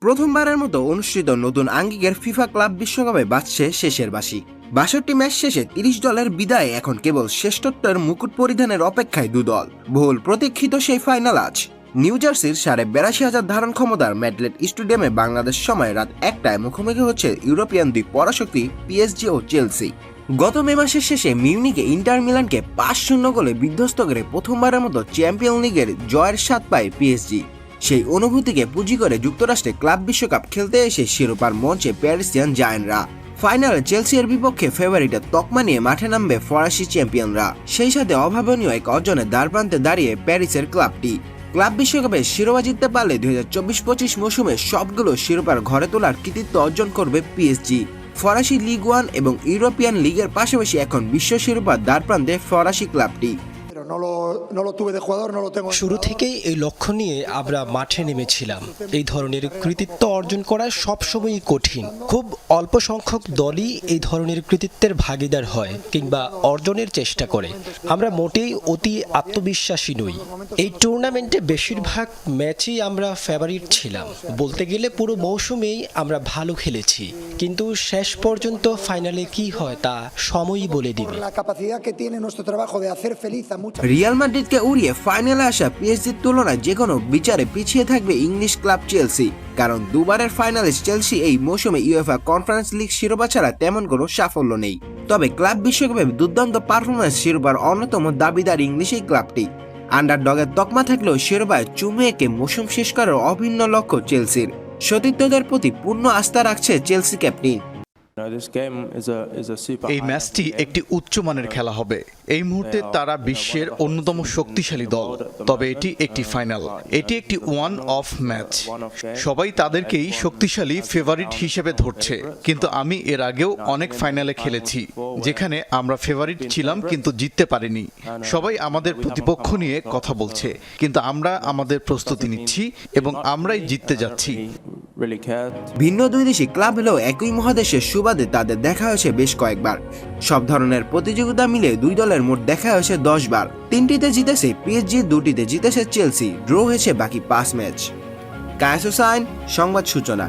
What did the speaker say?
প্রথমবারের মতো অনুষ্ঠিত নতুন আঙ্গিকের ফিফা ক্লাব বিশ্বকাপে বাজছে শেষের বাঁশি। ৬২ ম্যাচ শেষে ৩০ দলের বিদায়ে এখন কেবল শ্রেষ্ঠত্বের মুকুট পরিধানের অপেক্ষায় দুদল। বহুল প্রতীক্ষিত সেই ফাইনাল আজ নিউ জার্সির ৮২,৫০০ ধারণ ক্ষমতার ম্যাডলেট স্টেডিয়ামে বাংলাদেশ সময় রাত ১টায় মুখোমুখি হচ্ছে ইউরোপিয়ান দুই পরাশক্তি পিএসজি ও চেলসি। গত মে মাসের শেষে মিউনিকে ইন্টার মিলানকে ৫-০ গোলে বিধ্বস্ত করে প্রথমবারের মতো চ্যাম্পিয়ন লিগের জয়ের স্বাদ পায় পিএসজি। সেই অনুভূতিকে পুঁজি করে যুক্তরাষ্ট্রে ক্লাব বিশ্বকাপ খেলতে এসে শিরোপার মঞ্চে প্যারিসিয়ান জায়ান্টরা। ফাইনালে চেলসির বিপক্ষে ফেভারিটের তকমা নিয়ে মাঠে নামবে ফরাসি চ্যাম্পিয়নরা। সেই সাথে অভাবনীয় এক অর্জনের দ্বারপ্রান্তে দাঁড়িয়ে প্যারিসের ক্লাবটি। ক্লাব বিশ্বকাপে শিরোপা জিততে পারলে ২০২৪-২৫ মৌসুমে সবগুলো শিরোপার ঘরে তোলার কৃতিত্ব অর্জন করবে পিএসজি। ফরাসি লিগ 1 এবং ইউরোপিয়ান লিগের পাশাপাশি এখন বিশ্ব শিরোপার দ্বারপ্রান্তে ফরাসি ক্লাবটি। শুরু থেকেই এই লক্ষ্য নিয়ে আমরা মাঠে নেমেছিলাম। এই ধরনের কৃতিত্ব অর্জন করা সবসময়ই কঠিন। খুব অল্প সংখ্যক দলই এই ধরনের কৃতিত্বের ভাগিদার হয় কিংবা অর্জনের চেষ্টা করে। আমরা মোটেই অতি আত্মবিশ্বাসী নই। এই টুর্নামেন্টে বেশিরভাগ ম্যাচেই আমরা ফেভারিট ছিলাম। বলতে গেলে পুরো মৌসুমেই আমরা ভালো খেলেছি, কিন্তু শেষ পর্যন্ত ফাইনালে কি হয় তা সময়ই বলে দিবে। রিয়াল মাদ্রিদকে উড়িয়ে ফাইনালে আসা পিএসজির তুলনায় যে কোনো বিচারে পিছিয়ে থাকবে ইংলিশ ক্লাব চেলসি। কারণ দুবারের ফাইনালিস্ট চেলসি এই মৌসুমে ইউএফএ কনফারেন্স লিগ শিরোপা ছাড়া তেমন কোনো সাফল্য নেই। তবে ক্লাব বিশ্বকাপে দুর্দান্ত পারফরম্যান্স শিরোপার অন্যতম দাবিদার ইংলিশ এই ক্লাবটি। আন্ডারডগের তকমা থাকলেও শিরোপায় চুমু এঁকে মৌসুম শেষ করার অভিন্ন লক্ষ্য চেলসির। সতীর্থদের প্রতি পূর্ণ আস্থা রাখছে চেলসি ক্যাপ্টেন। এই ম্যাচটি একটি উচ্চমানের খেলা হবে। এই মুহূর্তে তারা বিশ্বের অন্যতম শক্তিশালী দল, তবে এটি একটি ফাইনাল। এটি একটি ওয়ান অফ ম্যাচ। সবাই তাদেরকেই শক্তিশালী ফেভারিট হিসেবে ধরছে, কিন্তু আমি এর আগেও অনেক ফাইনালে খেলেছি যেখানে আমরা ফেভারিট ছিলাম কিন্তু জিততে পারিনি। সবাই আমাদের প্রতিপক্ষ নিয়ে কথা বলছে, কিন্তু আমরা আমাদের প্রস্তুতি নিচ্ছি এবং আমরাই জিততে যাচ্ছি। ভিন্ন দুই দেশি ক্লাব হলেও একই মহাদেশের সুবাদে তাদের দেখা হয়েছে বেশ কয়েকবার। সব ধরনের প্রতিযোগিতা মিলে দুই দলের মোট দেখা হয়েছে 10 বার। 3টিতে জিতেছে পিএসজি, 2টিতে জিতেছে চেলসি। ড্র হয়েছে বাকি 5 ম্যাচ। কায়েস হোসাইন, সংবাদ সূচনা।